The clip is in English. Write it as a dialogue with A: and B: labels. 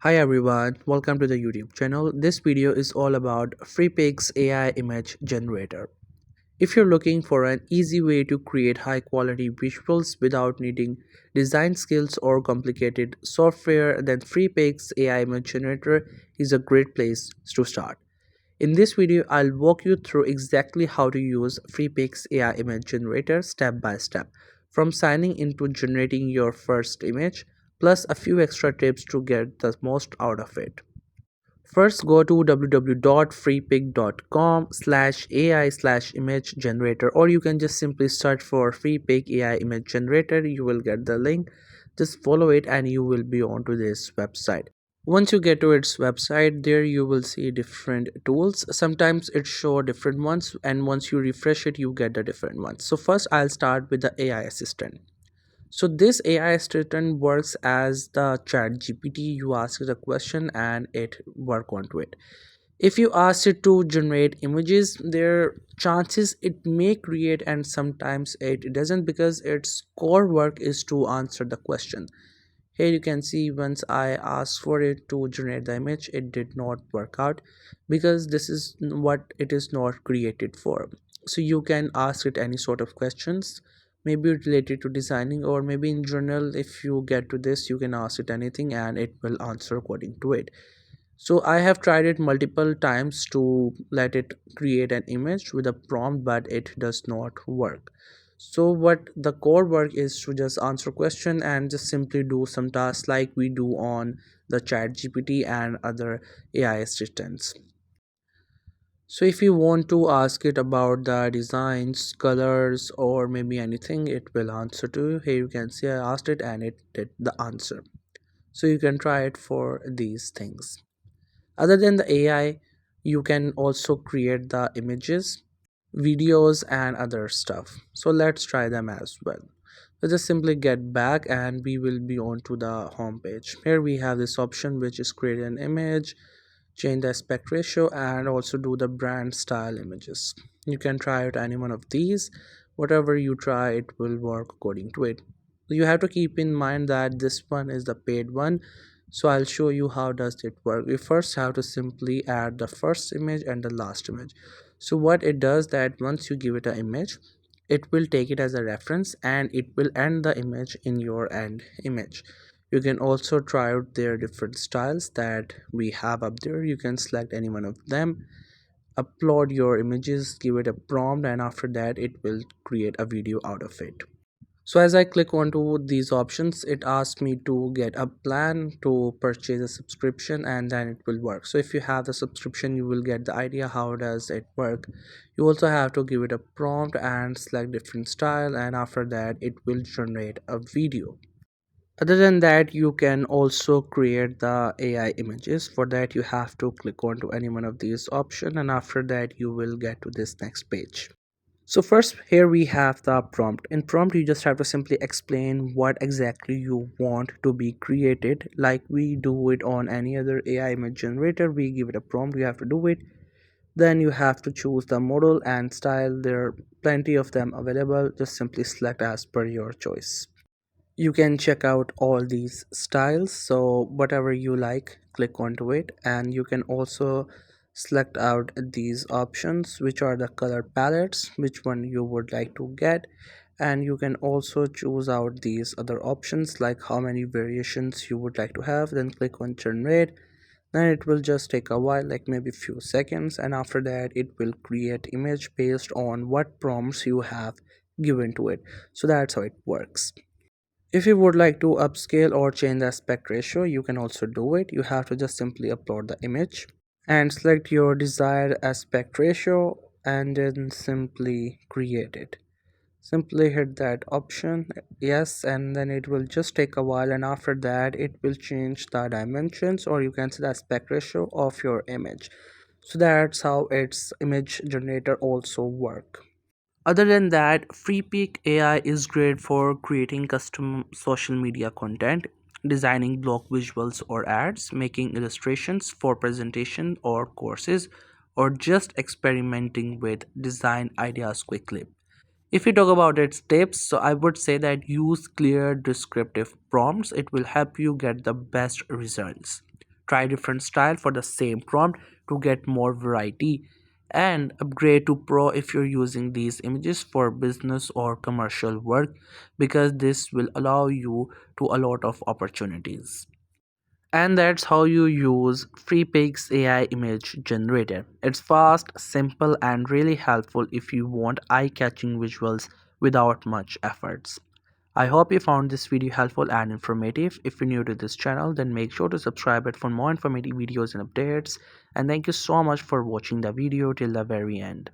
A: Hi everyone, welcome to the YouTube channel. This video is all about Freepik's AI image generator. If you're looking for an easy way to create high quality visuals without needing design skills or complicated software, then Freepik's AI image generator is a great place to start. In this video, I'll walk you through exactly how to use Freepik's AI image generator step by step, from signing in to generating your first image, plus a few extra tips to get the most out of it. First, go to www.freepik.com/ai/image generator, or you can just simply search for Freepik AI image generator. You will get the link. Just follow it and you will be onto this website. Once you get to its website, there you will see different tools. Sometimes it show different ones, and once you refresh it you get the different ones. So first I'll start with the AI assistant. So this AI assistant works as the chat GPT. You ask it a question and it work onto it. If you ask it to generate images, there chances it may create, and sometimes it doesn't, because its core work is to answer the question. Here you can see once I asked for it to generate the image, it did not work out because this is what it is not created for. So you can ask it any sort of questions, maybe related to designing, or maybe in general. If you get to this, you can ask it anything and it will answer according to it. So I have tried it multiple times to let it create an image with a prompt, but it does not work. So what the core work is to just answer question and just simply do some tasks like we do on the chat GPT and other AI assistants. So if you want to ask it about the designs, colors, or maybe anything, it will answer to you. Here you can see I asked it and it did the answer. So you can try it for these things. Other than the AI, you can also create the images, videos, and other stuff. So let's try them as well. So just simply get back and we will be on to the home page. Here we have this option, which is create an image, change the aspect ratio, and also do the brand style images. You can try out any one of these. Whatever you try, it will work according to it. You have to keep in mind that this one is the paid one, so I'll show you how does it work. We first have to simply add the first image and the last image. So what it does, that once you give it an image, it will take it as a reference and it will end the image in your end image. You can also try out their different styles that we have up there. You can select any one of them, upload your images, give it a prompt, and after that it will create a video out of it. So as I click onto these options, it asks me to get a plan to purchase a subscription, and then it will work. So if you have the subscription, you will get the idea how does it work. You also have to give it a prompt and select different style, and after that it will generate a video. Other than that, you can also create the AI images. For that, you have to click onto any one of these options, and after that you will get to this next page. So first, here we have the prompt. In prompt, you just have to simply explain what exactly you want to be created, like we do it on any other AI image generator. We give it a prompt, you have to do it. Then you have to choose the model and style. There are plenty of them available. Just simply select as per your choice. You can check out all these styles, so whatever you like, click onto it. And you can also select out these options, which are the color palettes, which one you would like to get. And you can also choose out these other options, like how many variations you would like to have. Then click on generate. Then it will just take a while, like maybe few seconds, and after that it will create image based on what prompts you have given to it. So that's how it works. If you would like to upscale or change the aspect ratio, you can also do it. You have to just simply upload the image and select your desired aspect ratio and then simply create it. Simply hit that option, yes, and then it will just take a while, and after that it will change the dimensions, or you can see the aspect ratio of your image. So that's how its image generator also work. Other than that, Freepik AI is great for creating custom social media content, designing blog visuals or ads, making illustrations for presentation or courses, or just experimenting with design ideas quickly. If we talk about its tips, so I would say that use clear descriptive prompts. It will help you get the best results. try different style for the same prompt to get more variety, and upgrade to pro if you're using these images for business or commercial work, because this will allow you to a lot of opportunities. And that's how you use Freepik's AI image generator. It's fast, simple, and really helpful if you want eye-catching visuals without much efforts. I hope you found this video helpful and informative. If you're new to this channel, then make sure to subscribe it for more informative videos and updates. And thank you so much for watching the video till the very end.